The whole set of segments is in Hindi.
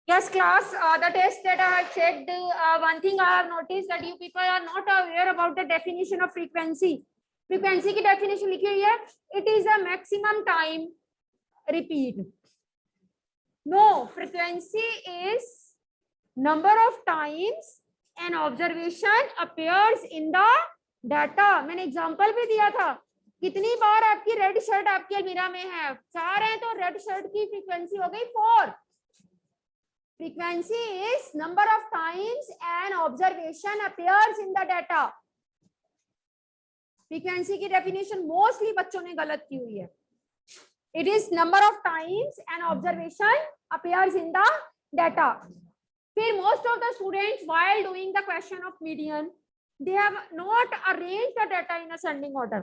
Yes, class, the test that I have checked, one thing I have noticed that you people are not aware about the definition of frequency. Frequency की definition लिखी हुई है, it is a maximum time repeat. No, frequency is number of times an observation appears in the data. मैंने example भी दिया था, कितनी बार आपकी रेड शर्ट आपकी अलमीरा में है, 4 है तो रेड शर्ट की फ्रीक्वेंसी हो गई 4. Frequency is number of times an observation appears in the data. Frequency की definition mostly बच्चों ने गलत की हुई है. It is number of times an observation appears in the data. फिर most of the students while doing the question of median, they have not arranged the data in ascending order.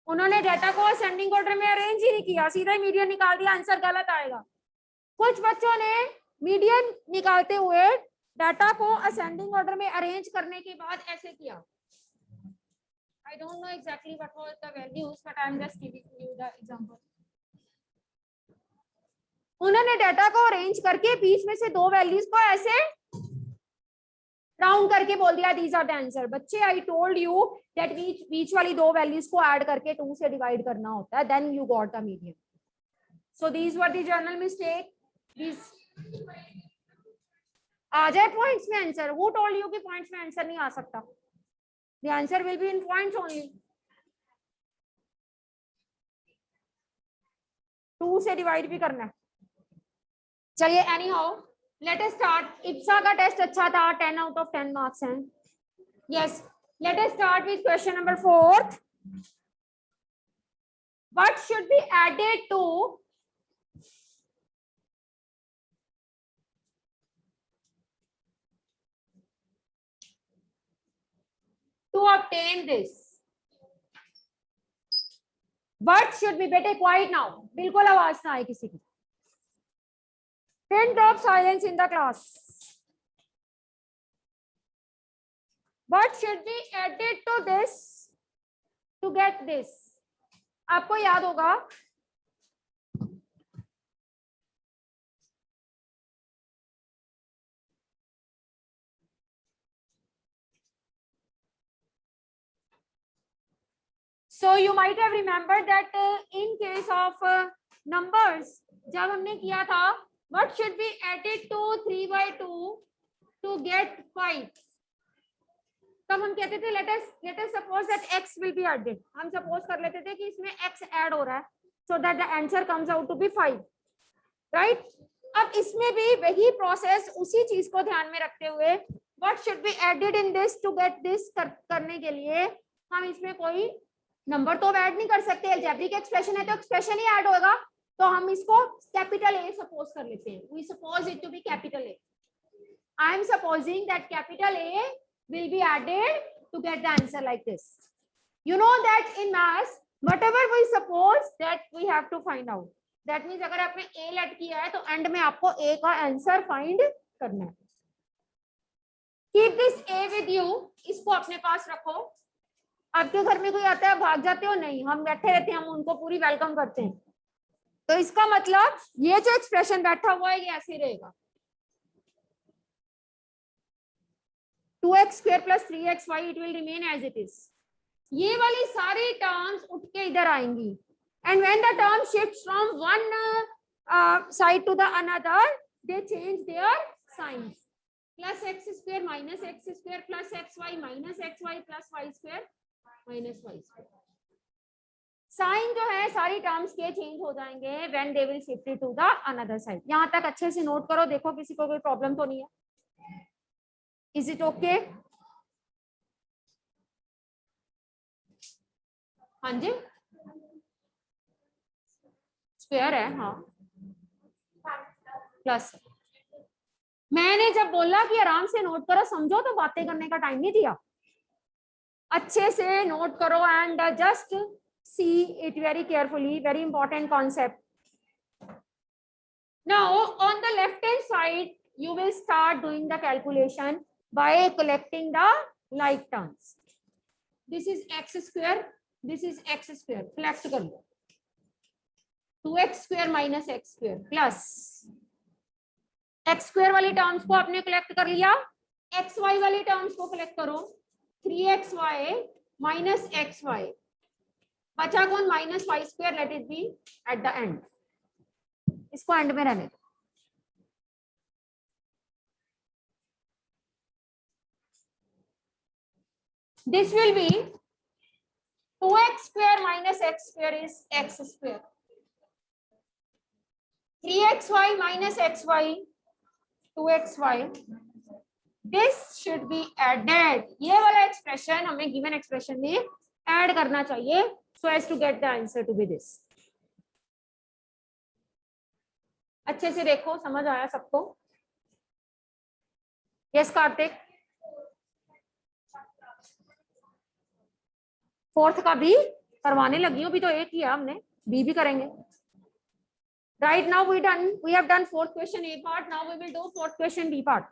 उन्होंने डेटा को असेंडिंग ऑर्डर में अरेंज ही नहीं किया, सीधा ही मीडियन निकाल दिया, आंसर गलत आएगा. कुछ बच्चों ने मीडियन निकालते हुए डाटा को असेंडिंग ऑर्डर में अरेंज करने के बाद ऐसे किया. I don't know exactly what was the values, but I am just giving you the example. उन्होंने डाटा को अरेंज करके बीच में से 2 वैल्यूज को ऐसे राउंड करके बोल दिया these are the answer. बच्चे, I told you that बीच वाली 2 वैल्यूज को ऐड करके 2 से डिवाइड करना होता है, then you got the median. So these were the journal mistake. These आ जाए पॉइंट्स में आंसर. Who told you कि पॉइंट्स में आंसर नहीं आ सकता? The answer will be in points only. 2 से डिवाइड भी करना है. चलिए, anyhow, let us start. IPSA का टेस्ट अच्छा था, 10 out of 10 मार्क्स हैं. Yes, let us start with question number 4. What should be added to obtain this? What should be, बेटे quiet now, बिल्कुल आवाज ना आए किसी की. Pin drop silence in the class. What should be added to this to get this? आपको याद होगा so you might have remembered that in case of numbers जब हमने किया था what should be added to 3/2 to get 5, तब हम कहते थे let us suppose that x will be added. हम सपोज कर लेते थे कि इसमें x ऐड हो रहा है so that the answer comes out to be 5, right? अब इसमें भी वही प्रोसेस, उसी चीज को ध्यान में रखते हुए what should be added in this to get this करने के लिए हम इसमें कोई नंबर तो ऐड नहीं कर सकते. अलजेब्रिक एक्सप्रेशन है तो एक्सप्रेशन ही ऐड होगा, तो हम इसको कैपिटल A सपोज कर लेते हैं. We suppose it to be capital A. I am supposing that capital A will be added to get the answer like this. You know that in maths, whatever we suppose that we have to find out. That means अगर आपने A लेट किया है तो एंड में आपको A का आंसर फाइंड करना है. Keep this A with you. इसको अपने पास रखो. आपके घर में कोई आता है, भाग जाते हो? नहीं, हम बैठे रहते हैं, हम उनको पूरी वेलकम करते हैं. तो इसका मतलब ये जो एक्सप्रेशन बैठा हुआ है ये ऐसे रहेगा 2x square plus 3xy, it will remain as it is. ये वाली सारी टर्म्स उठ के इधर आएंगी and when the term shifts from one side to the another, they change their signs. Plus x square minus x square plus xy minus xy plus y square minus y square. Sign जो है सारी टर्म्स के चेंज हो जाएंगे when they will shift it to the another side. यहाँ तक अच्छे से नोट करो, देखो किसी को कोई प्रॉब्लम तो नहीं है. Is it okay? हाँ जी, स्क्वायर है. हाँ, प्लस. मैंने जब बोला कि आराम से नोट करो, समझो, तो बातें करने का टाइम नहीं दिया. अच्छे से नोट करो and just see it very carefully. Very important concept. Now on the left hand side you will start doing the calculation by collecting the like terms. This is x square, this is x square. Collect कर लो. 2x square minus x square plus x square वाली टर्म्स को आपने कलेक्ट कर लिया, एक्स वाई वाली टर्म्स को कलेक्ट करो, 3xy माइनस एक्स वाई, बचा कौन, minus y square, let it be at the end, इसको एंड में रहने दो। This will be 2x square minus x square is x square. 3xy minus xy 2xy. This should be added. ये वाला एक्सप्रेशन हमें गिवन एक्सप्रेशन में ऐड करना चाहिए so as to get the answer to be this. अच्छे से देखो, समझ आया सबको? यस कार्तिक। फोर्थ का भी करवाने लगी हूँ, अभी तो एक ही है, हमने बी भी करेंगे। Right now we have done fourth question A part, now we will do fourth question B part.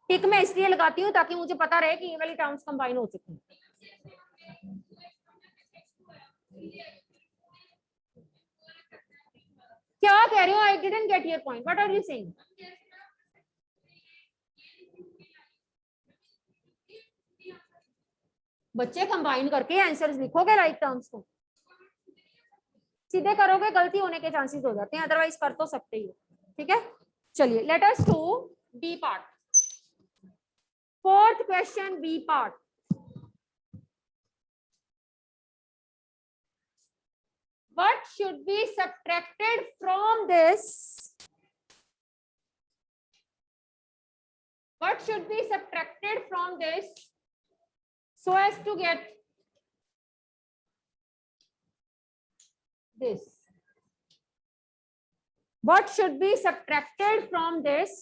Tick मैं इसलिए लगाती हूँ ताकि मुझे पता रहे कि ये वाली टर्म्स कंबाइन हो चुकी हैं। क्या कह रहे हो? I didn't get your point, what are you saying? बच्चे कंबाइन करके आंसर्स लिखोगे लाइक टर्म्स को, सीधे करोगे गलती होने के चांसेस हो जाते हैं, अदरवाइज कर तो सकते ही हो। ठीक है, चलिए let us do B part, fourth question B part. What should be subtracted from this? What should be subtracted from this so as to get this? What should be subtracted from this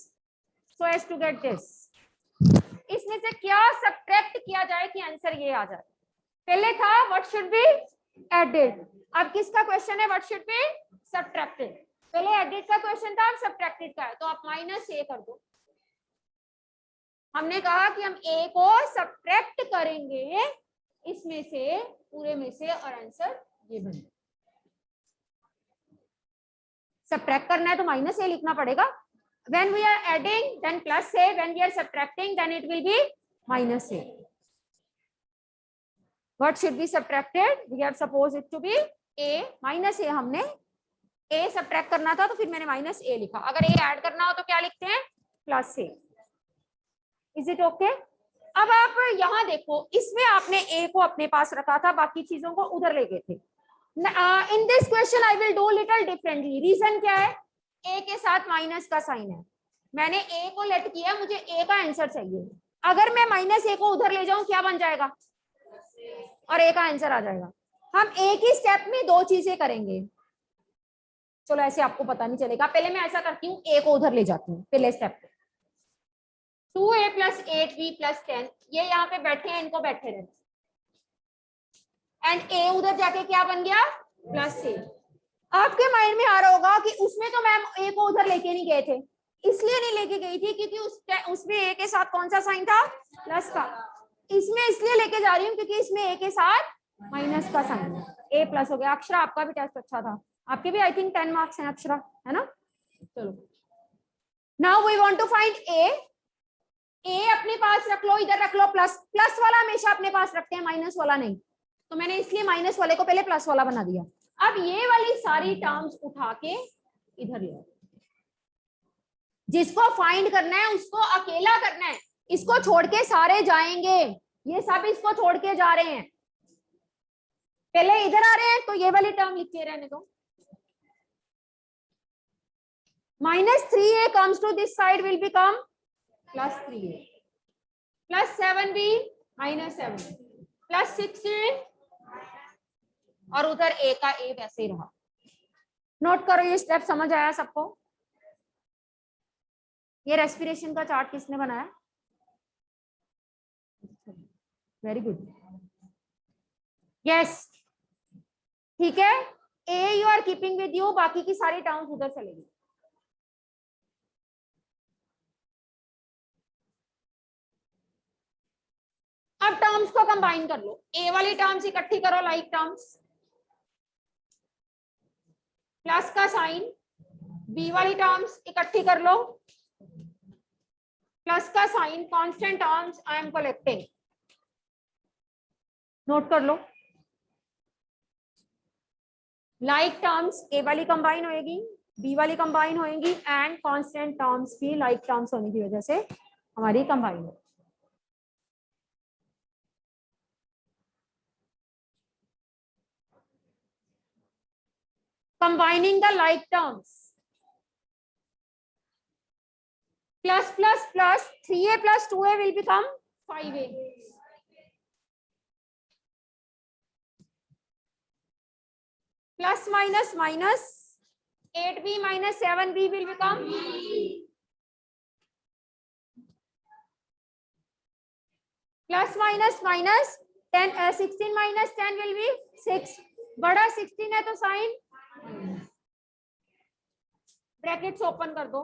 so as to get this? इसमें से क्या सब्ट्रैक्ट किया जाए कि आंसर ये आ जाए? पहले था what should be added, अब किसका क्वेश्चन है? what should be subtracted। पहले एडिट का क्वेश्चन था, अब सब्ट्रैक्टेड का है, तो आप माइनस ए कर दो। हमने कहा कि हम ए को सब्ट्रैक्ट करेंगे इसमें से, पूरे में से, और आंसर ये बने। सब्ट्रैक्ट करना है तो माइनस ए लिखना पड़ेगा। When we are adding, then plus a. When we are subtracting, then it will be minus a. What should be subtracted? We have supposed it to be a minus a. हमने a subtract करना था तो फिर मैंने minus a लिखा। अगर a ऐड करना हो तो क्या लिखते हैं? plus a. Is it okay? अब आप यहाँ देखो, इसमें आपने a को अपने पास रखा था, बाकी चीजों को उधर ले गए थे। In this question, I will do little differently. Reason क्या है? a के साथ माइनस का साइन है, मैंने a को लेट किया, मुझे a का आंसर चाहिए। अगर मैं माइनस a को उधर ले जाऊं क्या बन जाएगा? और a का आंसर आ जाएगा। हम एक ही स्टेप में दो चीजें करेंगे। चलो ऐसे आपको पता नहीं चलेगा, पहले मैं ऐसा करती हूँ, a को उधर ले जाती हूँ पहले स्टेप पे। 2a + 8b + 10, ये यहाँ पे बैठे हैं, इनको बैठे रहने, एंड a उधर जाके क्या बन गया? +a। आपके माइंड में आ रहा होगा कि उसमें तो मैम a को उधर लेके नहीं गए थे, इसलिए नहीं लेके गई थी क्योंकि उसमें a के साथ कौन सा साइन था? प्लस का। इसमें इसलिए लेके जा रही हूँ क्योंकि इसमें a के साथ माइनस का साइन है, a प्लस हो गया। अक्षरा आपका भी टेस्ट अच्छा था, आपके भी आई थिंक 10 मार्क्स हैं अक्षरा, है ना? चलो now we want to find a अपने पास रख लो, इधर रख लो, प्लस वाला हमेशा अपने पास रखते हैं, माइनस वाला नहीं, तो मैंने इसलिए माइनस वाले को पहले प्लस वाला बना दिया। अब ये वाली सारी टर्म्स उठा के इधर ले, जिसको फाइंड करना है उसको अकेला करना है, इसको छोड़ के सारे जाएंगे, ये सब इसको छोड़ के जा रहे हैं, पहले इधर आ रहे हैं तो ये वाली टर्म लिख के रहने दो। -3a comes to this side will become +3a, +7b -7 +16, और उधर a का a वैसे ही रहा। नोट करो, ये स्टेप समझ आया सबको? ये रेस्पिरेशन का चार्ट किसने बनाया? वेरी गुड, यस, ठीक है। a you are keeping with you, बाकी की सारी टर्म्स उधर चलेगी। अब टर्म्स को कंबाइन कर लो, ए वाली टर्म्स इकट्ठी करो, लाइक टर्म्स, प्लस का साइन, बी वाली टर्म्स इकट्ठी कर लो, प्लस का sign, constant terms I am collecting, note कर लो, लाइक टर्म्स ए वाली कंबाइन होएगी, बी वाली कंबाइन होएगी, एंड कांस्टेंट टर्म्स भी लाइक टर्म्स होने की वजह से हमारी कंबाइन हो। Combining the like terms, plus plus plus 3a plus 2a will become 5a, plus minus minus 8b minus 7b will become plus minus minus 10 16 minus 10 will be 6, बड़ा 16 है तो साइन ब्रैकेट्स ओपन कर दो,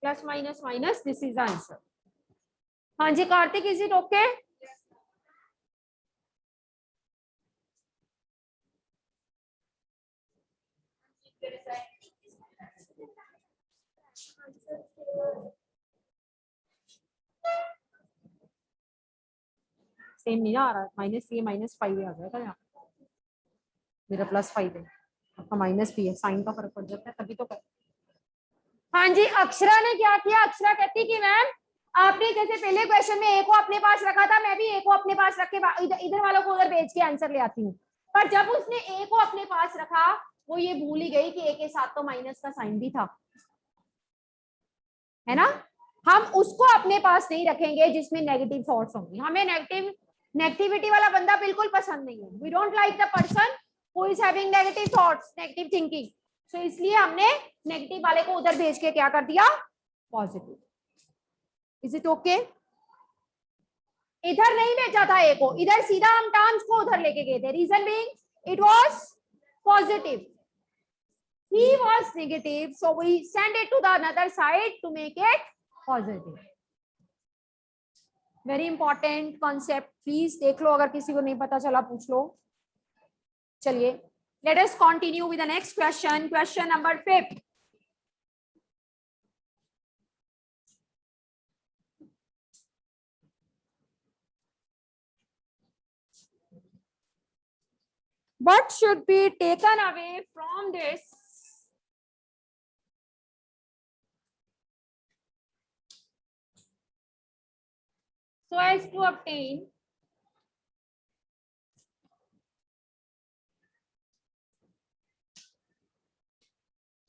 plus minus minus, this is answer. हाँ जी Karthik, is it okay? Same नहीं आ रहा, -3 -5 आ जाएगा यहाँ, मेरा +5 है, आपका -भी है, साइन का फर्क पड़ जाता है तभी तो कर। हाँ जी अक्षरा ने क्या किया, अक्षरा कहती कि मैम आपने जैसे पहले क्वेश्चन में ए को अपने पास रखा था, मैं भी ए को अपने पास रख के इधर वालों को उधर भेज के आंसर ले आती हूँ, पर जब उसने ए को अपने पास रखा वो ये भूल ही गई कि ए के साथ तो माइनस का साइन भी था, है ना। हम उसको अपने पास नहीं रखेंगे जिसमें नेगेटिव थॉट्स होंगे, हमें नेगेटिविटी वाला बंदा बिल्कुल पसंद नहीं है, we don't like the person who is having negative thoughts, negative thinking, so इसलिए हमने नेगेटिव वाले को उधर भेज के क्या कर दिया, पॉजिटिव। Is it okay? इधर नहीं भेजा था ए को, इधर सीधा हम टर्म्स को उधर लेके गए थे, reason being it was positive, he was negative, so we send it to the another side to make it positive. Very important concept, please देख लो, अगर किसी को नहीं पता चला पूछ लो। चलिए let us continue with the next question, question number 5. What should be taken away from this so as to obtain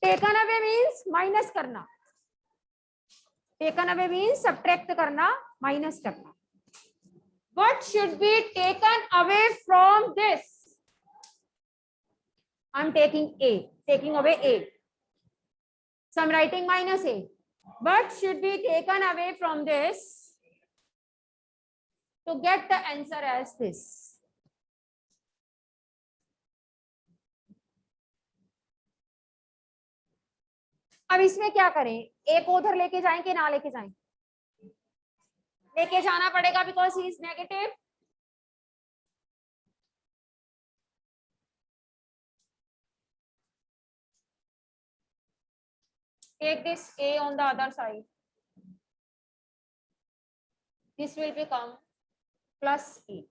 taken away means minus करना, taken away means subtract करना, minus करना, what should be taken away from this? I'm taking a, taking away a, so I'm writing minus a, what should be taken away from this to get the answer as this? अब इसमें क्या करें, ए को उधर लेके जाएं कि ना लेके जाएं? लेके जाना पड़ेगा because he is negative, take this a on the other side, this will become plus a,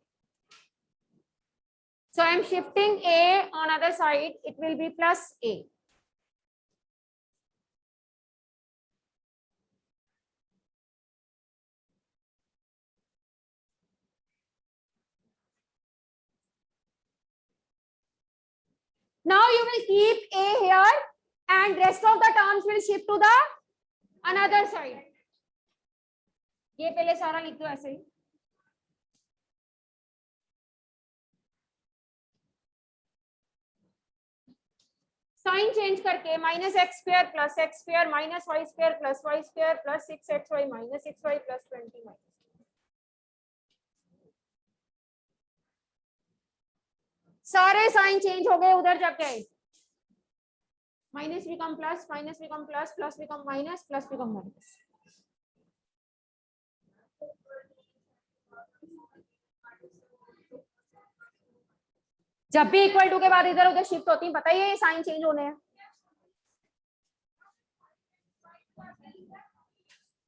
so I am shifting a on other side, it will be plus a. Now you will keep a here and rest of the terms will shift to the another side. ये पहले सारा लिख दो ऐसे ही, साइन चेंज करके -x² + x² -y² + y² + 6xy - 6y + 20 सारे साइन चेंज हो गए, उधर जब गए minus become plus, minus become plus, plus become minus, plus become minus, जब भी इक्वल टू के बाद इधर उधर शिफ्ट होती है, पता ही है ये साइन चेंज होने हैं।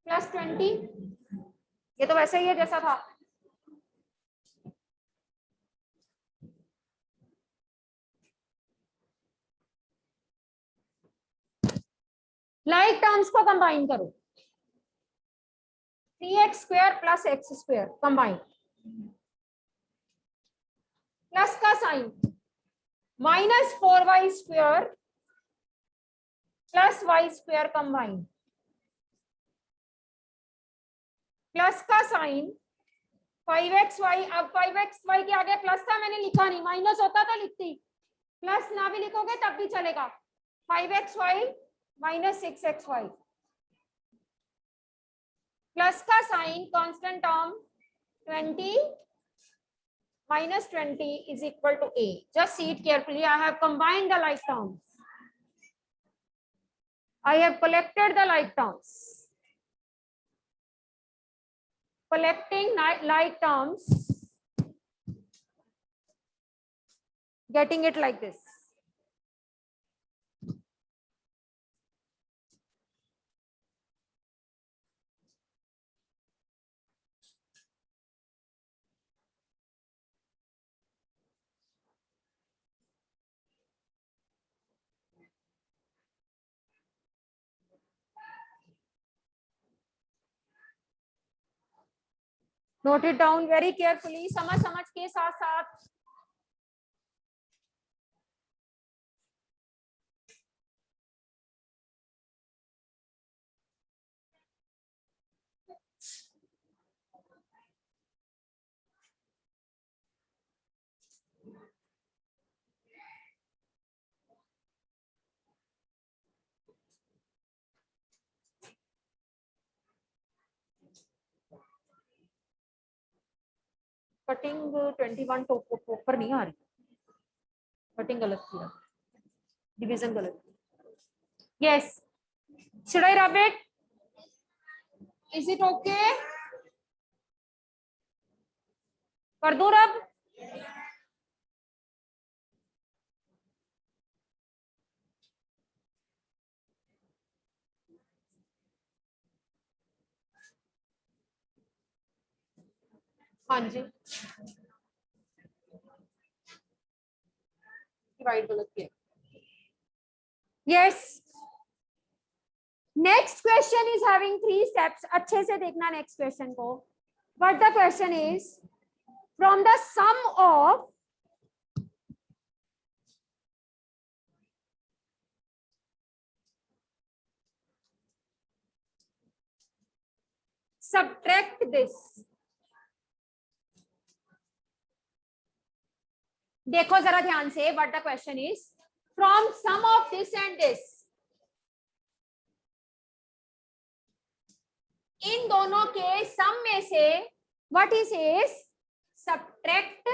+20, ये तो वैसे ही है जैसा था। लाइक टर्म्स को कंबाइन करो, 3x² + x² कंबाइन, प्लस का sign -4y² + y² combine, plus का साइन 5xy, अब 5xy के आगे प्लस था, मैंने लिखा नहीं, माइनस होता तो लिखती, प्लस ना भी लिखोगे तब भी चलेगा, 5xy - 6xy, प्लस का sign constant term 20 - 20 = a. Just see it carefully. I have combined the like terms. I have collected the like terms. Collecting like terms, getting it like this. Note it down very carefully, समझ के साथ साथ। कटिंग 21 तो ऊपर नहीं आ रही, कटिंग गलत किया, डिवीजन गलत। Yes, should I rub it? Is it okay? कर दूं रब? हाँ जी, डिवाइड गलत किया। Yes. Next question is having 3 steps. अच्छे से देखना next question को. But the question is, from the sum of subtract this. देखो जरा ध्यान से, what the question is, from sum of this and this, इन दोनों के सम में से what is subtract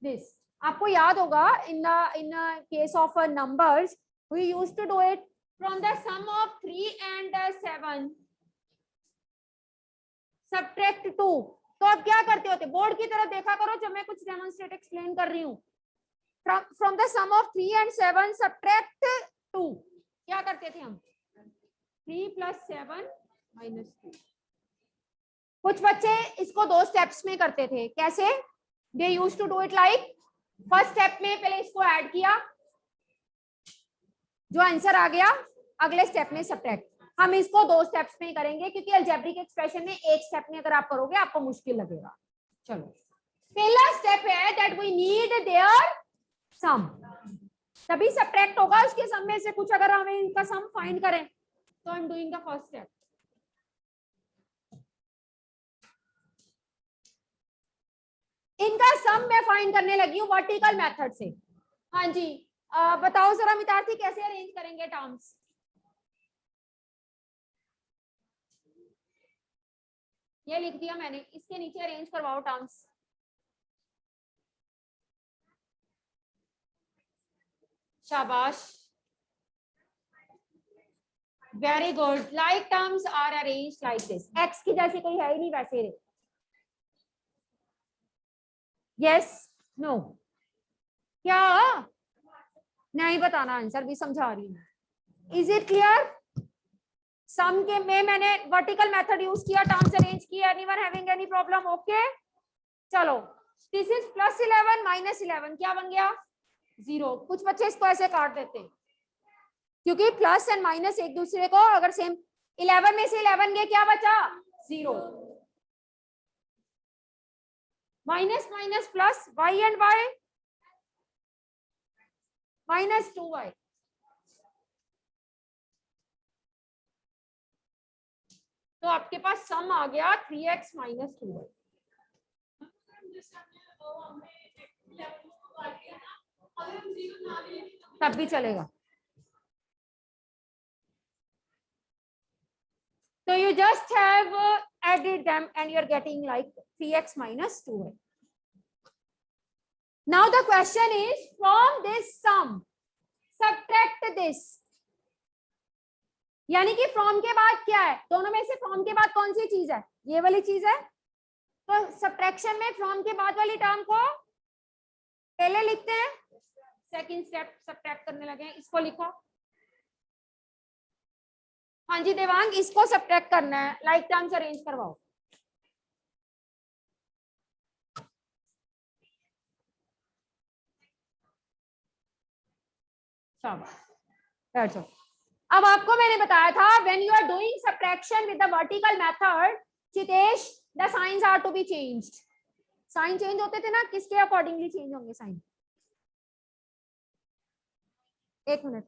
this. आपको याद होगा in the case of numbers we used to do it from the sum of 3 and 7 subtract 2. तो अब क्या करते होते, बोर्ड की तरफ देखा करो जब मैं कुछ डेमोन्स्ट्रेट एक्सप्लेन कर रही हूँ। From the sum of 3 and 7 subtract 2, क्या करते थे हम, 3 + 7 - 2। कुछ बच्चे इसको 2 स्टेप्स में करते थे, कैसे, they used to do it like, first step में पहले इसको ऐड किया, जो आंसर आ गया अगले स्टेप में सब्ट्रैक्ट। हम इसको 2 स्टेप्स में करेंगे क्योंकि अलजेब्रिक एक्सप्रेशन में एक स्टेप में अगर आप करोगे आपको मुश्किल लगेगा। चलो, पहला स्टेप है दैट वी नीड देयर सम, तभी सब्ट्रैक्ट होगा उसके सम में से कुछ, अगर हमें इनका सम फाइंड करें तो I am doing the first step. इनका सम मैं फाइंड करने लगी हूँ वर्टिकल मेथड से। हाँ जी, बताओ जरा मितार्थी कैसे अरेंज करेंगे टर्म्स। ये लिख दिया मैंने, इसके नीचे अरेंज करवाओ टर्म्स। शाबाश, very good. Like terms are arranged like this, x की जैसे कोई है ही नहीं वैसे। यस नो, क्या नहीं बताना, आंसर भी समझा रही हूँ। Is it clear? सम के में मैंने वर्टिकल मेथड यूज किया, टर्म्स अरेंज किया, anyone having any problem? Okay चलो, दिस इज +11 -11 क्या बन गया? 0। कुछ बच्चे इसको ऐसे काट देते हैं क्योंकि प्लस एंड माइनस एक दूसरे को अगर सेम, 11 में से 11 गए, क्या बचा? 0। Minus minus plus, y and y -2y। तो आपके पास सम आ गया 3x - 2y। तब भी चलेगा। So you just have added them and you're getting like 3x - 2y. Now the question is, from this sum subtract this. यानी कि फ्रॉम के बाद क्या है? दोनों में से फ्रॉम के बाद कौन सी चीज है? ये वाली चीज है। तो सब्ट्रैक्शन में फ्रॉम के बाद वाली टर्म को पहले लिखते हैं, सेकंड स्टेप सब्ट्रैक्ट करने लगे हैं। इसको लिखो। हाँ जी देवांग, इसको सब्ट्रैक्ट करना है, लाइक टर्म्स अरेंज करवाओ। शाबाश, बैठ जाओ। अब आपको मैंने बताया था when you are doing subtraction with the vertical method, Chitesh, the signs are to be changed. Sign change होते थे ना, किसके अकॉर्डिंगली चेंज होंगे साइन? एक मिनट,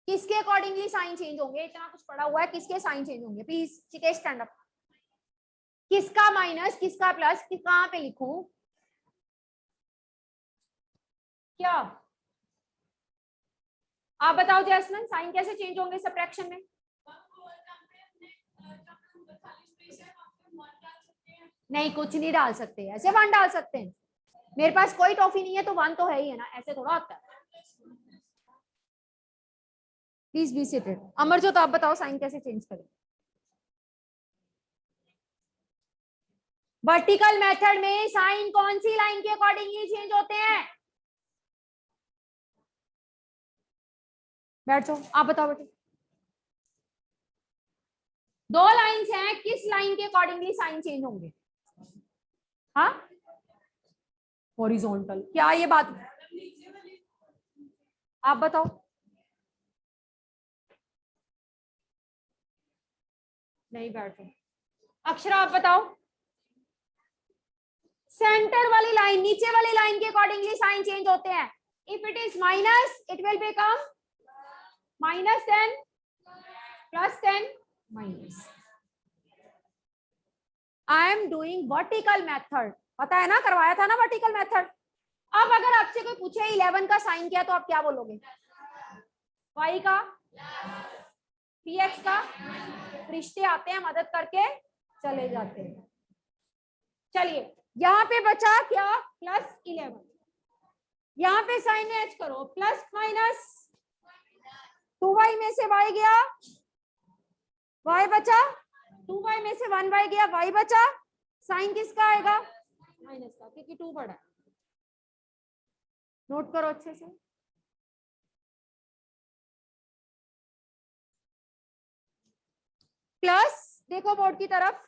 किसके अकॉर्डिंगली साइन चेंज होंगे? इतना कुछ पड़ा हुआ है, किसके साइन चेंज होंगे? Please Chitesh stand up. किसका माइनस, किसका प्लस, कहां पे लिखूं? क्या आप बताओ जैस्मिन, साइन कैसे चेंज होंगे सब्ट्रैक्शन में? नहीं, कुछ नहीं डाल सकते, ऐसे 1 डाल सकते हैं। मेरे पास कोई टॉफी नहीं है तो 1 तो है ही है ना, ऐसे थोड़ा होता है। Please be seated. अमरजोत आप बताओ साइन कैसे चेंज करें? वर्टिकल मेथड में साइन कौन सी लाइन के अकॉर्डिंगली चेंज होते हैं? बैठ जाओ, आप बताओ बेटे। 2 लाइंस हैं, किस लाइन के अकॉर्डिंगली साइन चेंज होंगे? हाँ, हॉरिजॉन्टल। क्या ये बात, आप बताओ। नहीं, बैठो। अक्षरा आप बताओ। सेंटर वाली लाइन, नीचे वाली लाइन के अकॉर्डिंगली साइन चेंज होते हैं। If it is minus, it will become -10, +10, minus. I am doing vertical method, पता है ना, करवाया था ना वर्टिकल मेथड। अब अगर आपसे कोई पूछे 11 का साइन क्या, तो आप क्या बोलोगे? y का, px का, रिश्ते आते हैं, मदद करके चले जाते हैं। चलिए, यहाँ पे बचा क्या? +11। यहाँ पे साइन एच करो, प्लस माइनस 2y में से y गया, y बचा, 2y में से 1y गया, y बचा। साइन किसका आएगा? माइनस का, क्योंकि 2 बड़ा है। नोट करो अच्छे से। प्लस, देखो बोर्ड की तरफ,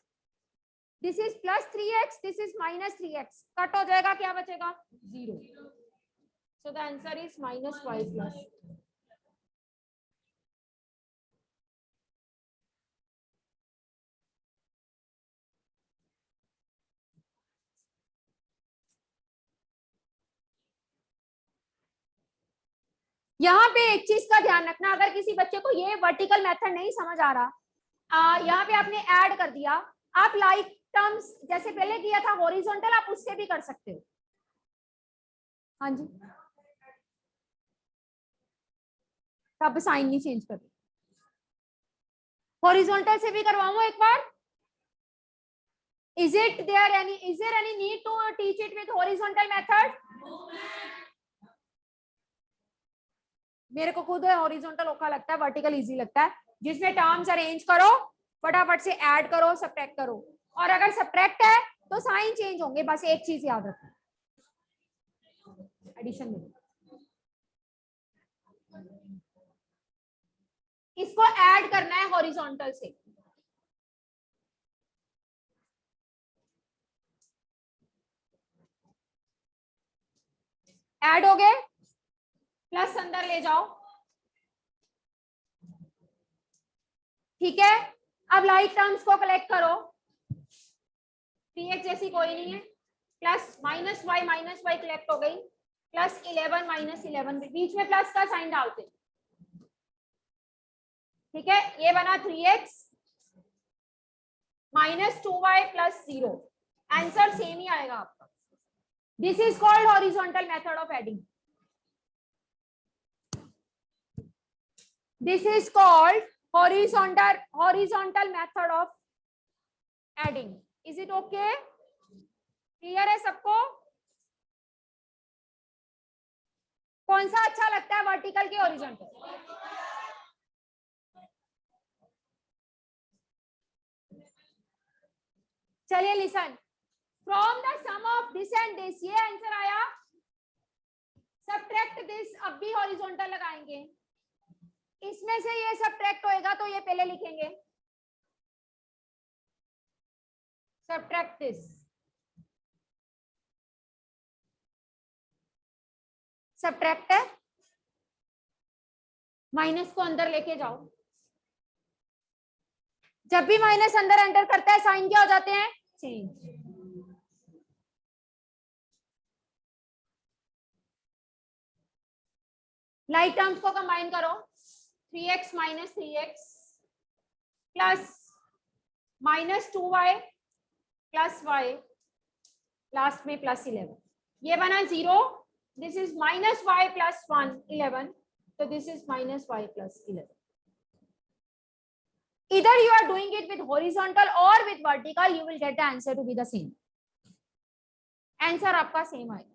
this is +3x, this is -3x, cut हो जाएगा, क्या बचेगा? 0। So the answer is -y+। यहाँ पे एक चीज का ध्यान रखना, अगर किसी बच्चे को ये वर्टिकल मेथड नहीं समझ आ रहा, यहाँ पे आपने ऐड कर दिया, आप लाइक टर्म्स जैसे पहले किया था हॉरिजॉन्टल, आप उससे भी कर सकते हो। हाँ जी, तब साइन नहीं चेंज कर, हॉरिजॉन्टल से भी करवाऊं एक बार? Is there any need to teach it with horizontal method? मेरे को खुद हॉरिजॉन्टल औखा लगता है, वर्टिकल इजी लगता है, जिसमें टर्म्स अरेंज करो, फटाफट से ऐड करो, सब्ट्रैक्ट करो। और अगर सब्ट्रैक्ट है तो साइन चेंज होंगे, बस एक चीज याद रखना एडिशन में। इसको ऐड करना है हॉरिजॉन्टल से, ऐड हो गए, प्लस अंदर ले जाओ, ठीक है। अब लाइक टर्म्स को कलेक्ट करो, 3x जैसी कोई नहीं है, प्लस माइनस वाई कलेक्ट हो गई, प्लस 11 माइनस 11, बीच में प्लस का साइन डालते, ठीक है। ये बना 3x minus 2y plus 0, answer same ही आएगा आपका। This is called horizontal method of adding, this is called horizontal method of adding. Is it okay? Clear है सबको? कौन सा अच्छा लगता है, वर्टिकल के हॉरिजॉन्टल? चलिए listen, from the sum of this and this, ये आंसर आया, सब्ट्रैक्ट दिस, अब भी हॉरिजॉन्टल लगाएंगे, इसमें से ये सब्ट्रैक्ट होएगा तो ये पहले लिखेंगे, सब्ट्रैक्ट दिस, सब्ट्रैक्ट है, माइनस को अंदर लेके जाओ, जब भी माइनस अंदर एंटर करता है साइन क्या हो जाते हैं, चेंज। लाइक टर्म्स को कंबाइन करो, 3x minus 3x plus minus 2y plus y, last में प्लस 11, ये बना 0, this is minus y plus 1 11, so this is minus y plus 11. Either you are doing it with horizontal or with vertical, you will get the answer to be the same. Answer आपका same आएगा।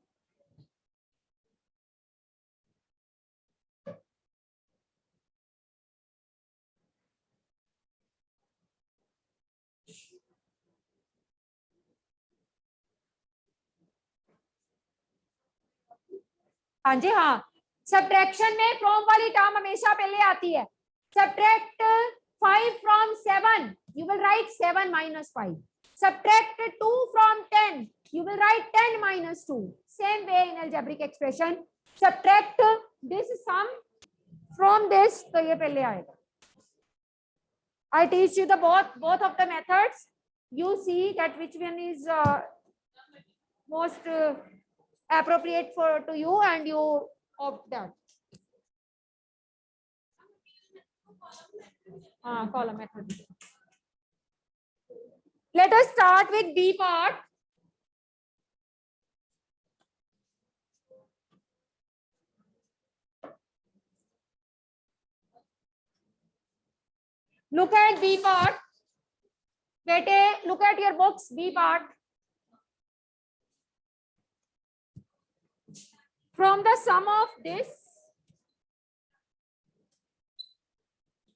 हाँ जी हाँ, सब्ट्रैक्शन में फ्रॉम वाली टर्म हमेशा पहले आती है। Subtract 5 from 7, you will write 7 minus 5. Subtract 2 from 10, you will write 10 minus 2. Same way in algebraic expression. Subtract this sum from this, तो ये पहले आएगा। I teach you the both of the methods. You see that which one is most appropriate to you, and you opt that. Column method. Let us start with B part. Look at B part. Bete, look at your books, B part. From the sum of this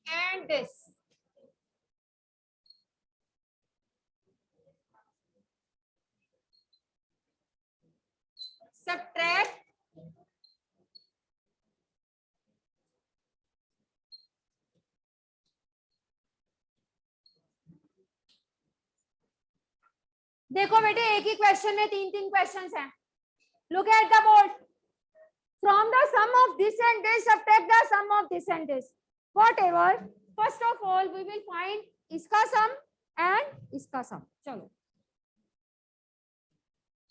and this, subtract देखो बेटे, एक ही क्वेश्चन में 3 क्वेश्चंस हैं। Look at the board. From the sum of this and this, subtract the sum of this and this. Whatever. First of all, we will find इसका sum and इसका sum. चलो,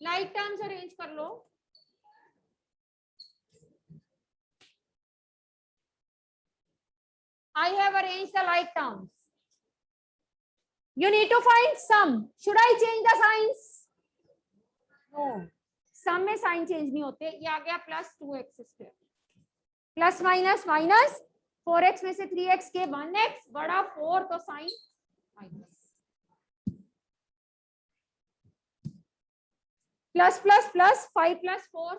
like terms arrange कर लो। I have arranged the like terms. You need to find sum. Should I change the signs? No. सम में साइन चेंज नहीं होते। ये आ गया plus 2x square, plus minus minus, 4x में से 3x के 1x बड़ा 4, तो sign minus, plus plus plus 5 plus 4,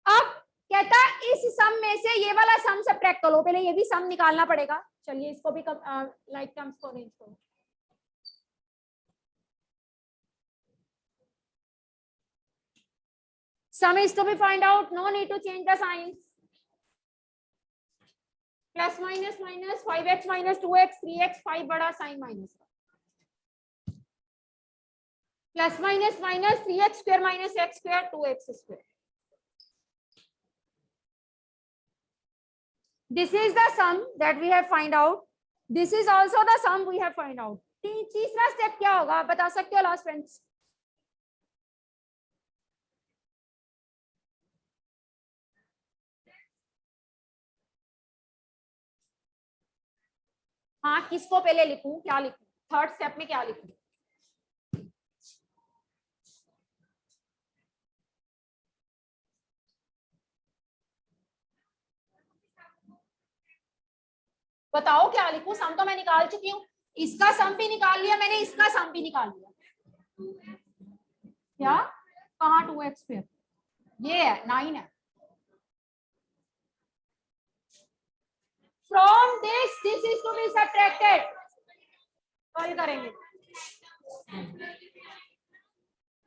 अब कहता है इस सम में से ये वाला सम सब्ट्रैक्ट करो, पहले ये भी सम निकालना पड़ेगा। चलिए इसको भी लाइक टर्म्स को अरेंज करो। Sum is to be find out. No need to change the signs. Plus minus minus 5x minus 2x 3x 5 बड़ा साइन माइनस का। Plus minus minus 3x square minus x square 2x square. This is the sum that we have find out. This is also the sum we have find out. तीसरा स्टेप क्या होगा आप बता सकते हो लास्ट फ्रेंड्स? हाँ, किसको पहले लिखूं, क्या लिखूं, थर्ड स्टेप में क्या लिखूं? बताओ क्या लिखूं? सम तो मैं निकाल चुकी हूँ, इसका सम भी निकाल लिया मैंने, इसका सम भी निकाल लिया। क्या कहाँ 2x पे ये है 9 है। From this is to be subtracted. कल करेंगे,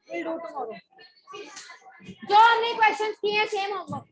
we'll do tomorrow. जो हमने क्वेश्चंस किए सेम होमवर्क।